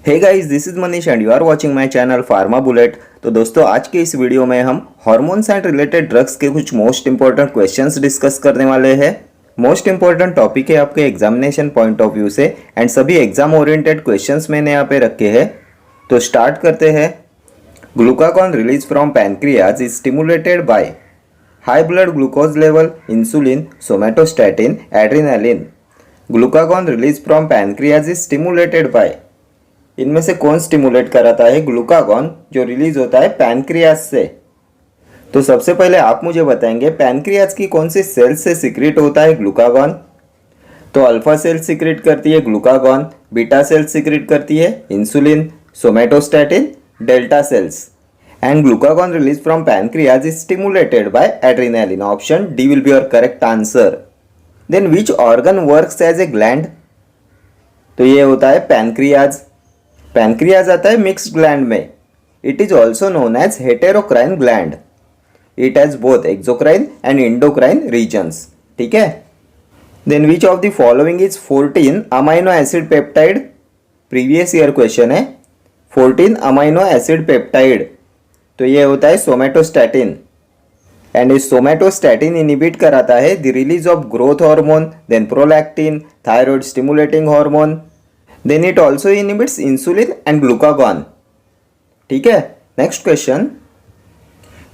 Hey guys, this is Manish and you are watching my channel Pharma Bullet. तो दोस्तों, आज के इस वीडियो में हम हार्मोन्स एंड रिलेटेड ड्रग्स के कुछ मोस्ट इंपॉर्टेंट क्वेश्चंस डिस्कस करने वाले हैं। मोस्ट इंपॉर्टेंट टॉपिक है आपके एग्जामिनेशन पॉइंट ऑफ व्यू से एंड सभी एग्जाम ओरिएंटेड क्वेश्चंस मैंने यहाँ पे रखे हैं। तो स्टार्ट करते हैं। Glucagon release from pancreas is stimulated by high blood glucose level, insulin, somatostatin, adrenaline. Glucagon release from pancreas is stimulated bye, इनमें से कौन स्टिमुलेट कराता है ग्लूकागॉन जो रिलीज होता है पैनक्रियाज से? तो सबसे पहले आप मुझे बताएंगे पैनक्रियाज की कौन सी सेल से सिक्रेट होता है ग्लूकागॉन? तो अल्फा सेल सिक्रेट करती है ग्लूकागॉन, बीटा सेल सिक्रेट करती है insulin, somatostatin, delta cells. And glucagon release from pancreas is stimulated by adrenaline. Option D will be your correct answer. Then which organ works as a gland? तो ये होता है pancreas. Pancreas आता है mixed gland में। It is also known as heterocrine gland. It has both exocrine and endocrine regions. ठीक है। Then which of the following is 14 amino acid peptide? Previous year question है। 14 अमाइनो एसिड पेप्टाइड, तो ये होता है somatostatin. And इस somatostatin inhibit कराता है the release of growth hormone, then prolactin, thyroid stimulating hormone. Then it also inhibits insulin and glucagon. ठीक है। Next question,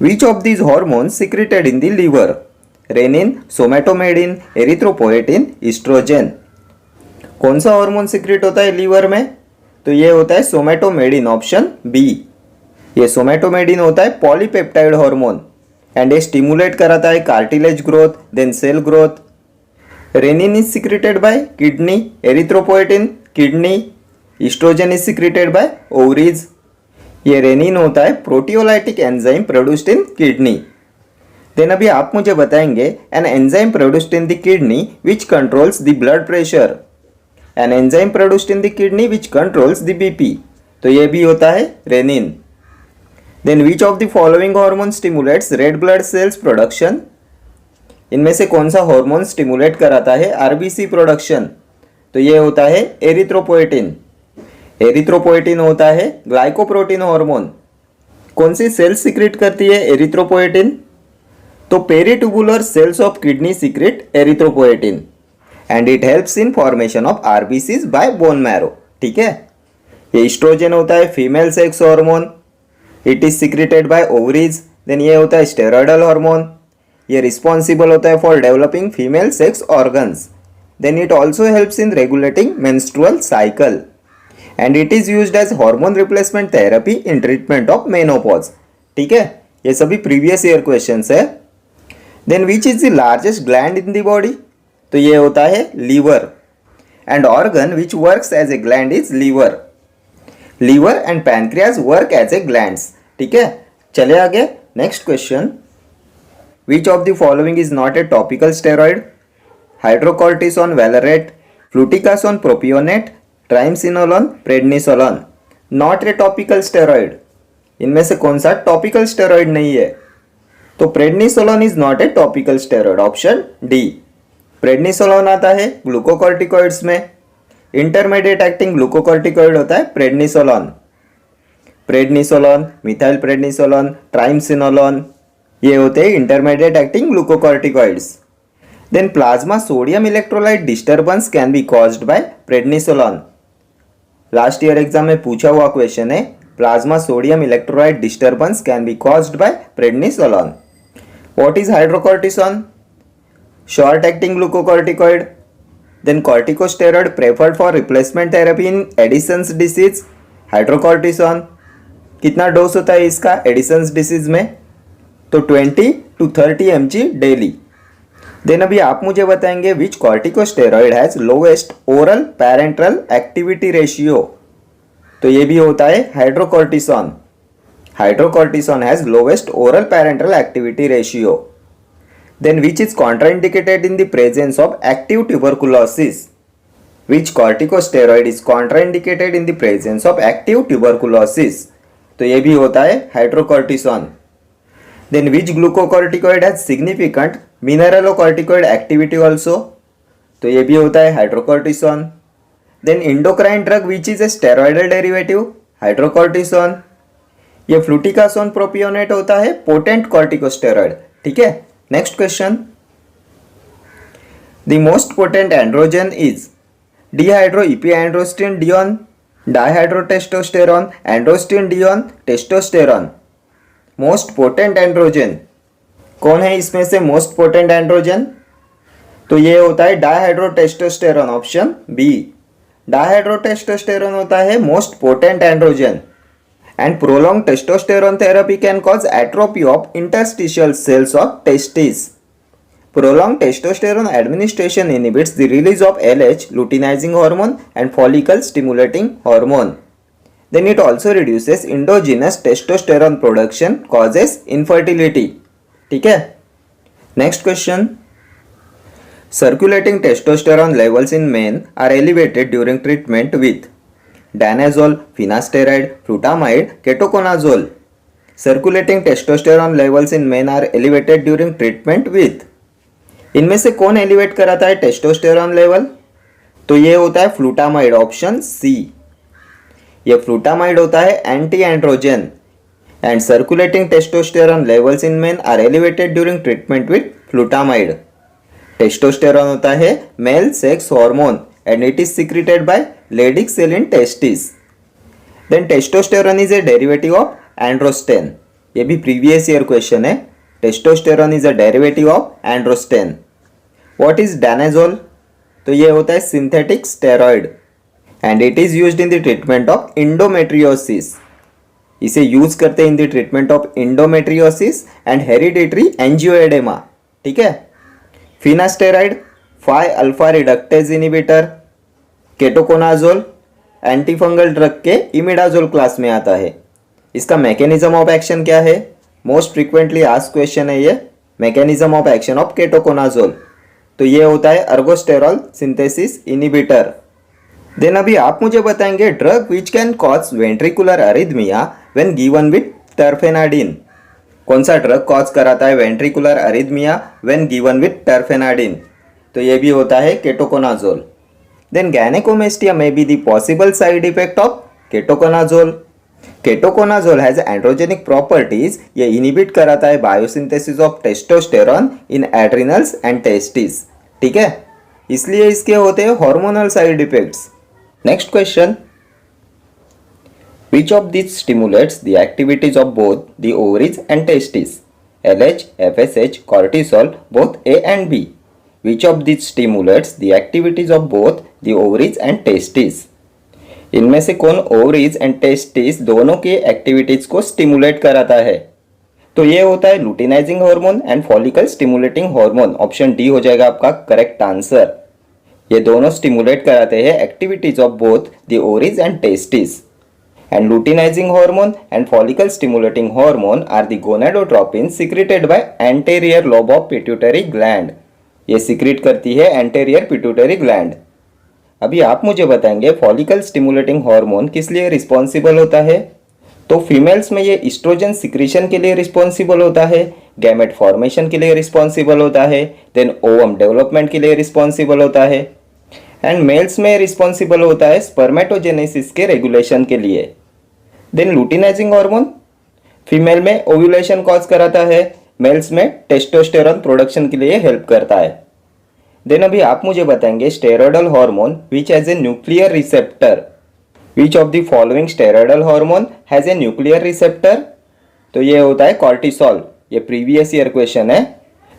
which of these hormones secreted in the liver? Renin, somatomedin, erythropoietin, oestrogen. कौन सा hormone secrete होता है liver में? तो ये होता है सोमेटोमेडिन। Option B. ये सोमेटोमेडिन होता है पॉलीपेप्टाइड हार्मोन एंड ये स्टिमुलेट कराता है cartilage growth, then cell growth. Renin is secreted by kidney, erythropoietin kidney, oestrogen is secreted by ovaries. ये रेनिन होता है proteolytic enzyme produced in kidney. Then अभी आप मुझे बताएंगे an enzyme produced in the kidney which controls the blood pressure. An enzyme produced in the kidney which controls the BP, तो ये भी होता है renin. Then which of the following hormone stimulates red blood cells production? इनमें से कौन सा hormone stimulate कराता है आरबीसी प्रोडक्शन? तो ये होता है एरिथ्रोपोएटिन। एरिथ्रोपोएटिन होता है ग्लाइकोप्रोटीन हार्मोन। कौन सी सेल सीक्रेट करती है एरिथ्रोपोएटिन? तो peritubular cells of kidney secrete erythropoietin and it helps in formation of RBCs by bone marrow. ठीक है। ये ईस्ट्रोजन होता है female sex hormone. It is secreted by ovaries. Then ये होता है स्टेरॉयडल हार्मोन। ये रिस्पॉन्सिबल होता है for developing female sex organs. Then it also helps in regulating menstrual cycle and it is used as hormone replacement therapy in treatment of menopause. ठीक है। ये सभी प्रीवियस ईयर क्वेश्चंस है। Then which is the largest gland in the body? तो ये होता है liver and organ which works as a gland is liver. Liver and pancreas work as a glands. ठीक है। चले आगे। Next question, which of the following is not a topical steroid? Hydrocortisone valerate, fluticasone propionate, triamcinolone, prednisolone. Not a topical steroid. इनमें से कौन सा topical steroid नहीं है? तो prednisolone is not a topical steroid. Option D. Prednisolone आता है glucocorticoids में। इंटरमीडिएट एक्टिंग ग्लूकोकॉर्टिकॉइड होता है prednisolone. Prednisolone, methyl prednisolone, triamcinolone, ये होते हैं intermediate acting glucocorticoids. Then plasma sodium electrolyte disturbance can be caused by prednisolone. Last year exam में पूछा हुआ क्वेश्चन है, plasma sodium electrolyte disturbance can be caused by prednisolone. What is hydrocortisone? Short acting glucocorticoid. Then corticosteroid preferred for replacement therapy in Addison's disease. Hydrocortisone कितना dose होता है इसका Edison's disease में? तो 20 to 30 mg डेली। देन अभी आप मुझे बताएंगे which corticosteroid has lowest oral parental activity ratio? तो ये भी होता है hydrocortisone. Hydrocortisone has lowest oral parental activity ratio. Then which is contraindicated in the presence of active tuberculosis? Which corticosteroid is contraindicated in the presence of active tuberculosis? तो ये भी होता है hydrocortisone. Then which glucocorticoid has significant mineralocorticoid activity also? तो ये भी होता है hydrocortisone. Then endocrine drug which is a steroidal derivative, hydrocortisone. ये फ्लूटिकासोन प्रोपियोनेट होता है पोटेंट कॉर्टिकोस्टेरॉइड, ठीक है। Next question, the most potent androgen is dehydroepiandrosterone dihydrotestosterone, androstene testosterone. Most potent androgen कौन है इसमें से मोस्ट पोटेंट एंड्रोजन? तो ये होता है डाइहाइड्रोटेस्टोस्टेरॉन, ऑप्शन बी। डाइहाइड्रोटेस्टोस्टेरॉन होता है most potent androgen. And prolong testosterone therapy can cause atrophy of interstitial cells of testis. Prolonged testosterone administration inhibits the release of LH, luteinizing hormone, and follicle stimulating hormone. Then it also reduces endogenous testosterone production, causes infertility. ठीक है। Next question. Circulating testosterone levels in men are elevated during treatment with danazol, finasteride, flutamide, ketoconazole. Circulating testosterone levels in men are elevated during treatment with, इनमें से कौन elevate कराता है testosterone level? तो ये होता है फ्लूटामाइड, ऑप्शन सी। ये फ्लूटामाइड होता है anti androgen. And circulating testosterone levels in men are elevated during treatment with flutamide. Testosterone होता है male sex hormone and it is secreted by Leydig cell in testis. Then testosterone is a derivative of androstane. ये भी previous year question है। Testosterone is a derivative of androstane. What is danazol? तो ये होता है synthetic steroid and it is used in the treatment of इंडोमेट्रियोसिस। इसे use करते हैं in the treatment of endometriosis and hereditary angioedema, ठीक है। Finasteride 5 alpha reductase inhibitor. Ketoconazole antifungal drug के इमिडाजोल क्लास में आता है। इसका मैकेनिज्म ऑफ एक्शन क्या है? मोस्ट फ्रीक्वेंटली आस्क्ड क्वेश्चन है ये। Mechanism of action of ketoconazole, तो ये होता है अर्गोस्टेरॉल सिंथेसिस इनिबिटर। देन अभी आप मुझे बताएंगे drug which can cause ventricular arrhythmia when given with terfenadine. कौन सा ड्रग कॉज कराता है ventricular arrhythmia when given with terfenadine? तो ये भी होता है ketoconazole. Then gynaecomastia may be the possible side effect of ketoconazole. Ketoconazole has androgenic properties. ये इनिबिट कराता है biosynthesis of testosterone in adrenals and testis, ठीक है। इसलिए इसके होते हैं hormonal side effects. Next question, which of this stimulates the activities of both the ovaries and testis? LH, FSH, cortisol, both A and B. Which of these stimulates the activities of both the ovaries and testes? इनमें से कौन ovaries and testis दोनों की activities को stimulate कराता है? तो ये होता है luteinising hormone and follicle stimulating hormone, option D हो जाएगा आपका करेक्ट आंसर। ये दोनों स्टिमुलेट कराते हैं activities of both the ovaries and testis. And luteinising hormone and follicle stimulating hormone are the gonadotropin secreted by anterior lobe of pituitary gland. ये secrete करती है एंटेरियर पिट्यूटरी ग्लैंड। अभी आप मुझे बताएंगे फॉलिकल स्टिमुलेटिंग हार्मोन किस लिए responsible होता है? तो फीमेल्स में ये इस्ट्रोजन सिक्रीशन के लिए रिस्पॉन्सिबल होता है, गैमेट फॉर्मेशन के लिए रिस्पॉन्सिबल होता है, देन ओवम डेवलपमेंट के लिए रिस्पॉन्सिबल होता है, एंड मेल्स में रिस्पॉन्सिबल होता है स्पर्मेटोजेनेसिस के रेगुलेशन के लिए। देन लुटिनाइजिंग हार्मोन फीमेल में ओव्यूलेशन कॉज कराता है, मेल्स में टेस्टोस्टेरॉन प्रोडक्शन के लिए हेल्प करता है। देन अभी आप मुझे बताएंगे steroidal hormone which has a nuclear receptor. Which of the following steroidal hormone has a nuclear receptor? तो ये होता है कॉर्टिसोल। ये प्रीवियस ईयर क्वेश्चन है।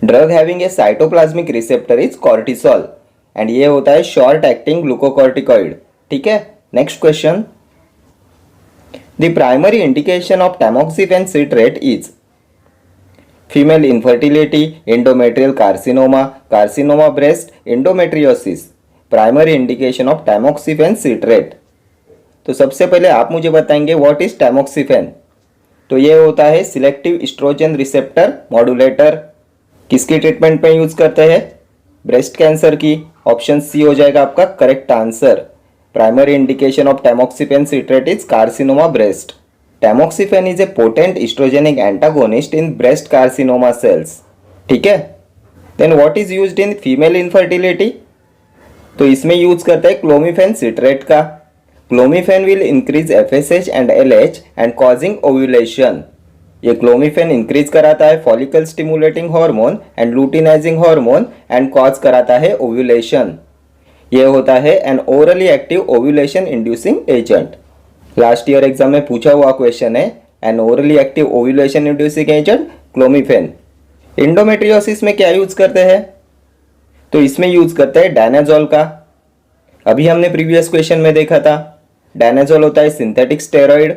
Drug having a cytoplasmic receptor is cortisol and ये होता है शॉर्ट एक्टिंग ग्लूकोकॉर्टिकॉइड, ठीक है। Next question, the primary indication of tamoxifen citrate is female infertility, endometrial carcinoma, carcinoma breast, endometriosis. Primary indication of tamoxifen citrate. तो सबसे पहले आप मुझे बताएंगे व्हाट इज टैमोक्सिफेन? तो ये होता है सिलेक्टिव एस्ट्रोजन रिसेप्टर मॉड्यूलेटर। किसकी ट्रीटमेंट में यूज करते हैं? ब्रेस्ट कैंसर की, ऑप्शन सी हो जाएगा आपका correct answer. Primary indication of tamoxifen citrate is carcinoma breast. Tamoxifen is a potent oestrogenic antagonist in breast carcinoma cells, ठीक है। Then what is used in female infertility? तो इसमें use करते हैं क्लोमिफेन सिट्रेट का। Clomiphene will increase FSH and LH and causing ovulation. ये clomiphene increase कराता है follicle stimulating hormone and luteinising hormone and cause कराता है ओव्यूलेशन। ये होता है an orally active ovulation inducing agent. Last year exam में पूछा हुआ क्वेश्चन है, an orally active ovulation inducing agent clomiphene. Endometriosis में क्या यूज करते हैं? तो इसमें यूज करते हैं डायनाजोल का। अभी हमने प्रीवियस क्वेश्चन में देखा था, डायनाजोल होता है सिंथेटिक स्टेरॉइड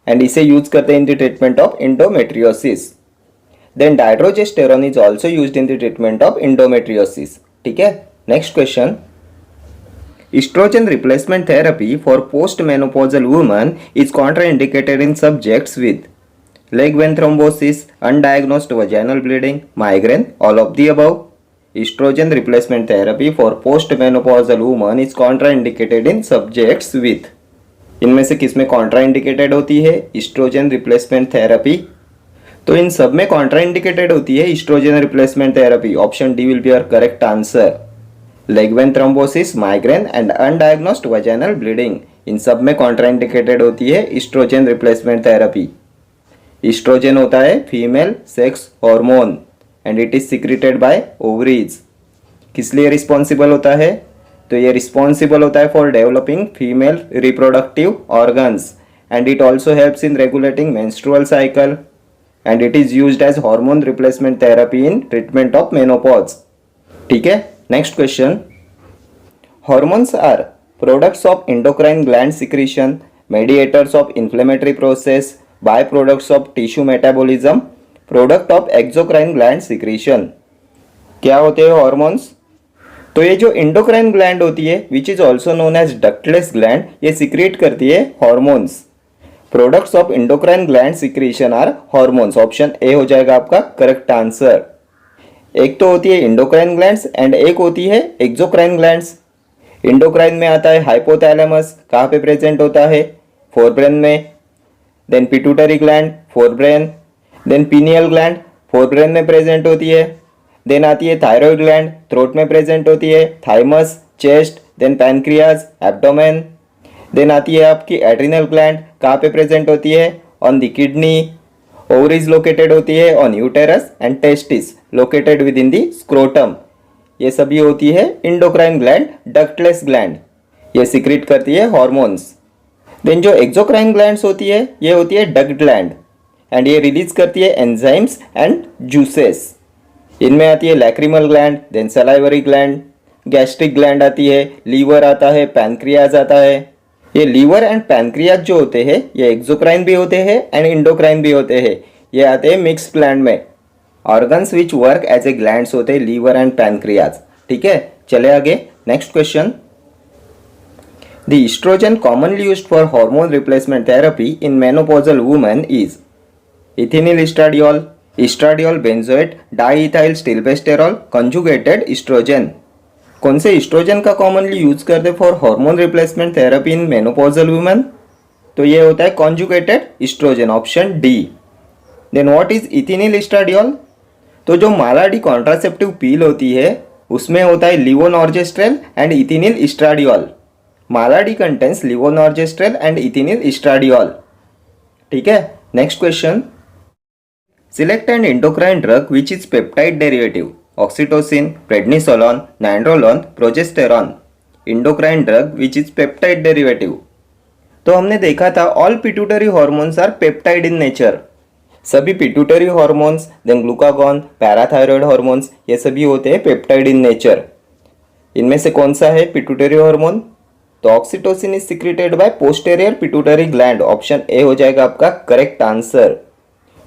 एंड इसे यूज करते हैं in the treatment of endometriosis. Then dydrogesterone is also used in the treatment of endometriosis. ठीक है, next question. Estrogen replacement therapy for postmenopausal women is contraindicated in subjects with leg vein thrombosis, undiagnosed vaginal bleeding, migraine, all of the above. Estrogen replacement therapy for postmenopausal women is contraindicated in subjects with, इनमें से किस में contraindicated होती है estrogen replacement therapy? तो इन सब में contraindicated होती है estrogen replacement therapy. Option D will be our correct answer. Leg vein thrombosis, migraine and undiagnosed vaginal bleeding, इन सब में कॉन्ट्राइंडिकेटेड होती है ईस्ट्रोजन रिप्लेसमेंट थेरेपी। ईस्ट्रोजन होता है female sex hormone and it is secreted by ovaries. किस लिए responsible होता है? तो ये रिस्पॉन्सिबल होता है for developing female reproductive organs and it also helps in regulating menstrual cycle and it is used as hormone replacement therapy in treatment of menopause. ठीक है, next question. Hormones are products of endocrine gland secretion, mediators of inflammatory process, byproducts of tissue metabolism, product of exocrine gland secretion. क्या होते हैं hormones? तो ये जो endocrine gland होती है which is also known as ductless gland, ये secrete करती है hormones. Products of endocrine gland secretion are hormones. Option A हो जाएगा आपका करेक्ट आंसर। एक तो होती है इंडोक्राइन ग्लैंड्स एंड एक होती है एक्सोक्राइन ग्लैंड्स। इंडोक्राइन में आता है हाइपोथैलेमस, कहाँ पे प्रेजेंट होता है? फोरब्रेन में। Then pituitary gland, forebrain. Then pineal gland, forebrain में प्रेजेंट होती है। देन आती है थायराइड ग्लैंड, थ्रोट में प्रेजेंट होती है। Thymus, chest. Then pancreas, abdomen. Then आती है आपकी एड्रिनल ग्लैंड, कहाँ पे प्रेजेंट होती है? On the kidney. Ovaries located होती है on uterus and testis located within the scrotum. ये सभी होती है इंडोक्राइन ग्लैंड, डक्टलेस ग्लैंड। ये सिक्रेट करती है हॉर्मोन्स। देन जो एक्सोक्राइन ग्लैंड्स होती है ये होती है डक्ट ग्लैंड एंड ये रिलीज करती है एंजाइम्स एंड जूसेस। इनमें आती है lacrimal gland, then salivary gland, gastric gland आती है, लीवर आता है, पैनक्रियाज आता है। ये लीवर एंड पैनक्रियाज जो होते हैं ये एक्सोक्राइन भी होते हैं एंड इंडोक्राइन भी होते हैं। ये आते हैं मिक्स्ड ग्लैंड में। Organs which work as a glands होते हैं लीवर एंड पैनक्रियाज। ठीक है, चले आगे। Next question. The oestrogen commonly used for hormone replacement therapy in menopausal women is ethinyl oestradiol, oestradiol benzoate, diethyl stilboestrol, conjugated oestrogen. कौन से oestrogen का commonly use करते for hormone replacement therapy in menopausal women? तो ये होता है conjugated oestrogen, option D. Then what is ethinyl oestradiol? तो जो मालाडी कॉन्ट्रासेप्टिव पील होती है उसमें होता है levonorgestrel and ethinyl oestradiol. Mala D contains levonorgestrel and ethinyl oestradiol. ठीक है, next question. Select an endocrine drug which is peptide derivative, oxytocin, prednisolone, nandrolone, progesterone. Endocrine drug which is peptide derivative. तो हमने देखा था all pituitary hormones are peptide in nature. सभी pituitary hormones, then glucagon, parathyroid hormones, ये सभी होते हैं peptide in nature. इनमें से कौन सा है पिट्यूटरी हार्मोन? तो oxytocin is secreted by posterior pituitary gland. Option A हो जाएगा आपका करेक्ट आंसर।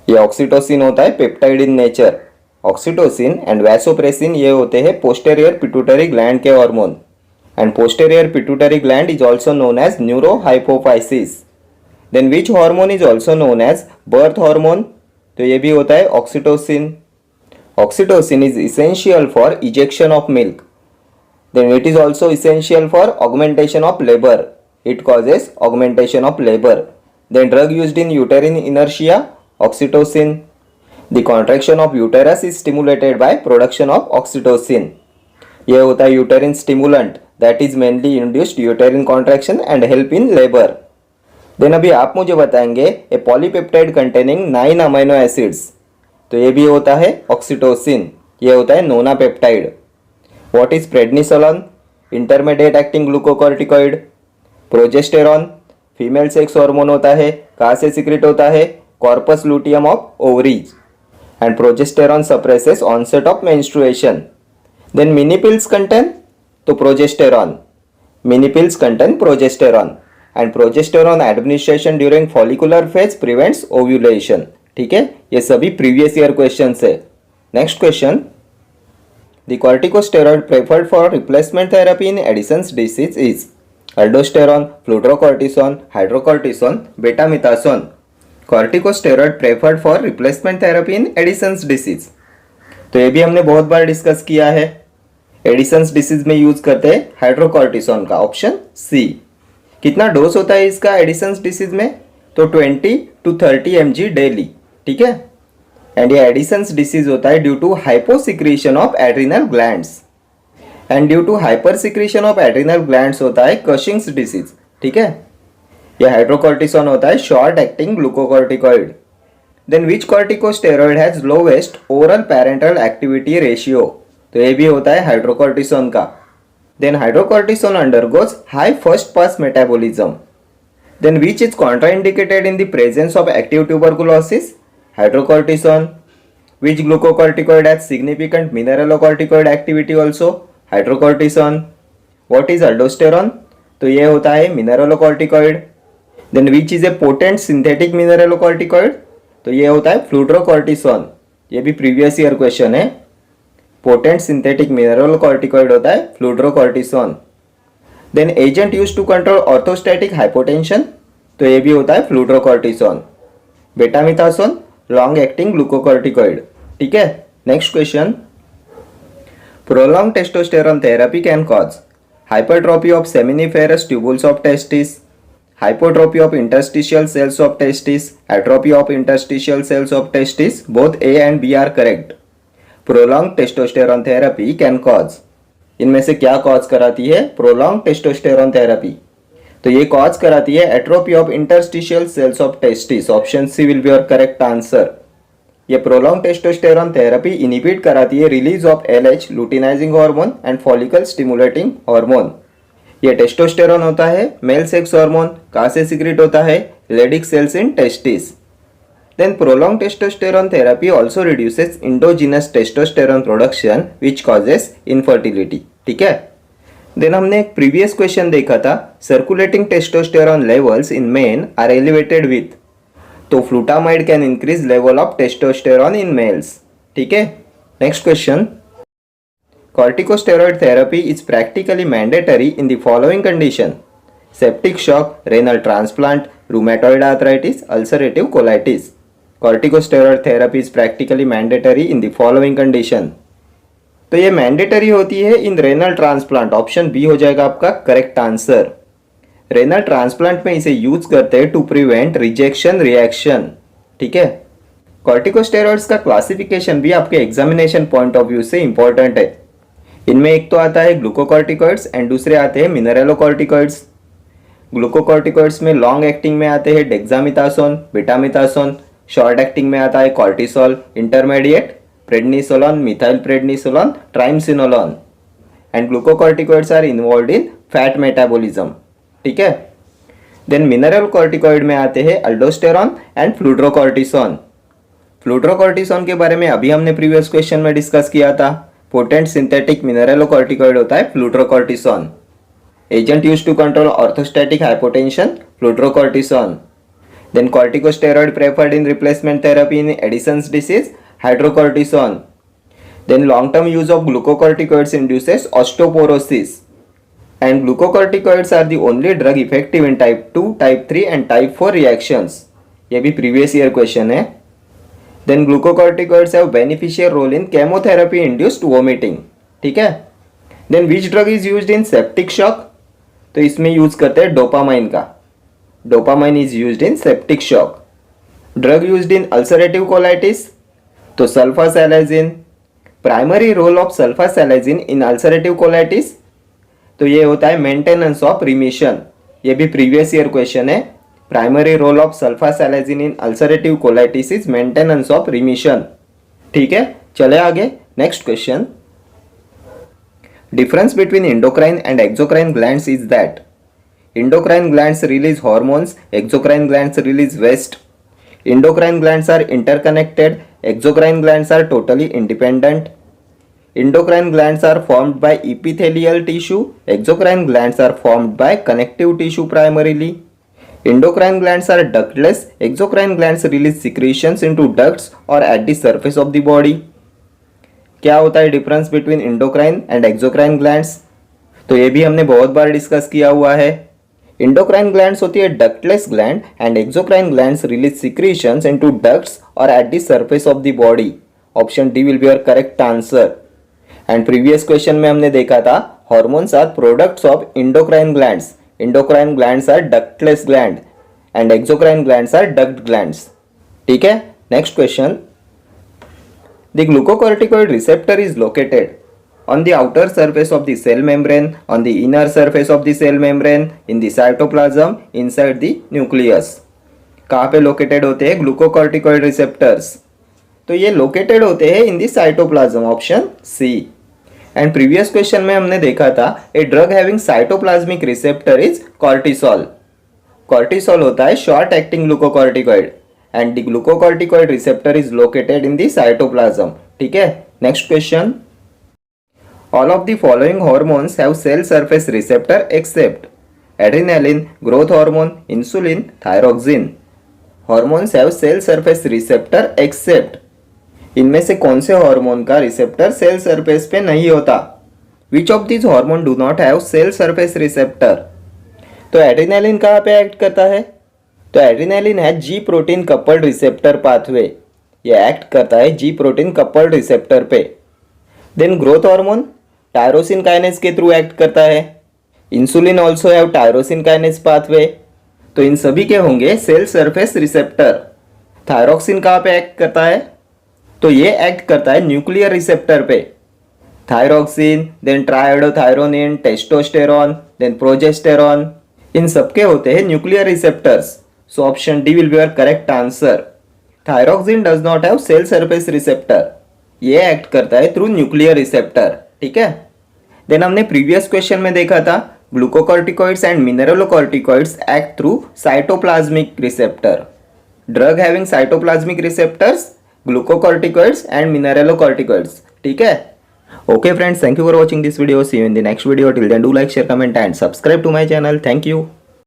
ये ऑक्सीटोसिन होता है peptide in nature. Oxytocin and vasopressin ये होते हैं पोस्टेरियर पिट्यूटरी ग्लैंड के hormone and posterior pituitary gland is also known as neurohypophysis. Then which hormone is also known as birth hormone? तो ये भी होता है oxytocin. Oxytocin is essential for ejection of milk. Then it is also essential for augmentation of labor. It causes augmentation of labor. Then drug used in uterine inertia, oxytocin. The contraction of uterus is stimulated by production of oxytocin. यह होता है uterine stimulant that is mainly induced uterine contraction and help in labour. Then अभी आप मुझे बताएंगे a polypeptide containing 9 amino acids, तो ये भी होता है ऑक्सीटोसिन, ये होता है nonapeptide. What is prednisolone, intermediate acting glucocorticoid. Progesterone female sex hormone होता है, कहाँ से सीक्रेट होता है, corpus luteum of ovaries. And progesterone suppresses onset of menstruation. Then mini pills contain, तो progesterone, mini pills contain progesterone and progesterone administration during follicular phase prevents ovulation. ठीक है, ये सभी प्रीवियस ईयर क्वेश्चन है। Next question, the corticosteroid preferred for replacement therapy in Addison's disease is aldosterone, fludrocortisone, hydrocortisone, betamethasone. Corticosteroid preferred for replacement therapy in Addison's disease, तो ये भी हमने बहुत बार डिस्कस किया है। एडिसन्स डिसीज में यूज करते हैं हाइड्रोकॉर्टिसोन का, ऑप्शन सी। कितना डोज होता है इसका एडिसन्स डिसीज में, तो 20 to 30 mg डेली। ठीक है, एंड ये एडिसन्स डिसीज होता है due to hyposecretion of adrenal glands, and due to hyper secretion of adrenal glands होता है कशिंग्स डिसीज। ठीक है, यह हाइड्रोकॉर्टिसोन होता है short acting glucocorticoid. Then which corticosteroid has lowest oral parental activity ratio, तो ये भी होता है हाइड्रोकॉर्टिसोन का। Then hydrocortisone undergoes high first pass metabolism. Then which is contraindicated in the presence of active tuberculosis, hydrocortisone. Which glucocorticoid has significant mineralocorticoid activity also, hydrocortisone. What is aldosterone, तो ये होता है mineralocorticoid. Then which is a potent synthetic mineralocorticoid, तो ये होता है fludrocortisone, ये भी प्रीवियस ईयर क्वेश्चन है। पोटेंट सिंथेटिक मिनरलोकॉर्टिकॉइड होता है fludrocortisone. Then agent use to control orthostatic hypotension, तो ये भी होता है fludrocortisone. Betamethasone long acting glucocorticoid. ठीक है, next question, prolonged testosterone therapy can cause hypertrophy of seminiferous tubules of testis, hypertrophy of interstitial cells of testis, atrophy of interstitial cells of testis. Both A and B are correct. Prolonged testosterone therapy can cause, इनमें से क्या cause कराती है prolonged testosterone therapy, तो ये cause कराती है atrophy of interstitial cells of testis. Option C will be your correct answer. ये प्रोलॉन्ग टेस्टोस्टेरॉन थेरेपी इनिबिट कराती है release of LH luteinizing hormone and follicle stimulating hormone. ये टेस्टोस्टेरॉन होता है मेल सेक्स हार्मोन, कहाँ से सीक्रेट होता है, Leydig cells in testis. Then prolong testosterone therapy also reduces endogenous testosterone production which causes infertility. ठीक है, देन हमने एक प्रीवियस क्वेश्चन देखा था, circulating testosterone levels in men are elevated with, तो flutamide can increase level of testosterone in males. ठीक है, next question, corticosteroid therapy is practically mandatory in the following condition, septic shock, renal transplant, rheumatoid arthritis, ulcerative colitis. Corticosteroid therapy is practically mandatory in the following condition, तो ये mandatory होती है इन renal transplant, option B हो जाएगा आपका correct answer. Renal transplant में इसे use करते हैं टू प्रिवेंट रिजेक्शन रिएक्शन। ठीक है, कॉर्टिकोस्टेरॉइड्स का क्लासिफिकेशन भी आपके एग्जामिनेशन पॉइंट ऑफ व्यू से इंपॉर्टेंट है। इनमें एक तो आता है ग्लूकोकॉर्टिकॉइड्स एंड दूसरे आते हैं मिनरलोकॉर्टिकॉइड्स। ग्लूकोकॉर्टिकॉइड्स में लॉन्ग एक्टिंग में आते हैं डेक्सामिथासोन, बेटामिथासोन, शॉर्ट एक्टिंग में आता है cortisol, intermediate prednisolone, methyl prednisolone, triamcinolone, and glucocorticoids are involved in fat metabolism. ठीक है, देन मिनरल कॉर्टिकॉइड में आते हैं अल्डोस्टेरॉन एंड फ्लूड्रोकॉर्टिसोन। फ्लूड्रोकॉर्टिसोन के बारे में अभी हमने प्रीवियस क्वेश्चन में डिस्कस किया था, पोटेंट सिंथेटिक मिनरलोकॉर्टिकॉइड होता है fludrocortisone. Agent use to control orthostatic hypotension, fludrocortisone. Then corticosteroid preferred in replacement therapy in Addison's disease, hydrocortisone. Then long term use of glucocorticoids induces osteoporosis, and glucocorticoids are the only drug effective in type 2, type 3 and type 4 reactions. ये भी previous year question है। Then glucocorticoids have beneficial role in chemotherapy induced vomiting. ठीक है, then which drug is used in septic shock, तो इसमें use करते हैं dopamine का, dopamine is used in septic shock. Drug used in ulcerative colitis, तो sulfasalazine. Primary role of sulfasalazine in ulcerative colitis, तो ये होता है मेंटेनेंस ऑफ रिमिशन। ये भी प्रीवियस ईयर क्वेश्चन है। Primary role of sulfasalazine in ulcerative colitis is maintenance of remission. ठीक है, चले आगे। Next question, difference between endocrine and exocrine glands is that endocrine glands release hormones, exocrine glands release waste. Endocrine glands are interconnected, exocrine glands are totally independent. Endocrine glands are formed by epithelial tissue, exocrine glands are formed by connective tissue primarily. Endocrine glands are ductless, exocrine glands release secretions into ducts or at the surface of the body. क्या होता है difference between endocrine and exocrine glands? तो ये भी हमने बहुत बार discuss किया हुआ है। इंडोक्राइन ग्लैंड्स होती है ductless gland and exocrine glands release secretions into ducts और at the surface of the body. Option D will be your correct answer. And previous question में हमने देखा था hormones are products of endocrine glands. Endocrine glands are ductless gland and exocrine glands are duct glands. ठीक है, next question, the glucocorticoid receptor is located on the outer surface of the cell membrane, on the inner surface of the cell membrane, in the cytoplasm, inside the nucleus. कहाँ पे located होते हैं glucocorticoid receptors? तो ये located होते हैं in the cytoplasm, option C. And previous question में हमने देखा था a drug having cytoplasmic receptor is cortisol. Cortisol होता है short acting glucocorticoid and the glucocorticoid receptor is located in the cytoplasm. ठीक है, next question, all of the following hormones have cell surface receptor except adrenaline, growth hormone, insulin, thyroxine. Hormones have cell surface receptor except, इनमें से कौन से hormone का receptor cell surface पे नहीं होता? Which of these hormone do not have cell surface receptor? तो adrenaline कहाँ पे एक्ट करता है? तो एड्रेनालिन है G protein coupled receptor pathway. ये एक्ट करता है जी प्रोटीन कपल्ड रिसेप्टर पे। Then growth hormone tyrosine kinase के थ्रू एक्ट करता है। Insulin also have tyrosine kinase pathway. तो इन सभी के होंगे सेल सरफेस रिसेप्टर। थायरॉक्सिन कहाँ पे एक्ट करता है? तो ये एक्ट करता है न्यूक्लियर रिसेप्टर पे। Thyroxine, then triiodothyronine, testosterone, then progesterone, इन सबके होते हैं nuclear receptors. So option D will be your correct answer. Thyroxine does not have cell surface receptor. ये एक्ट करता है थ्रू न्यूक्लियर रिसेप्टर। ठीक है, देन हमने प्रीवियस क्वेश्चन में देखा था glucocorticoids and mineralocorticoids act through cytoplasmic receptor. Drug having cytoplasmic receptors, glucocorticoids and mineralocorticoids. ठीक है, okay friends, thank you for watching this video. See you in the next video. Till then do like, share, comment and subscribe to my channel. Thank you.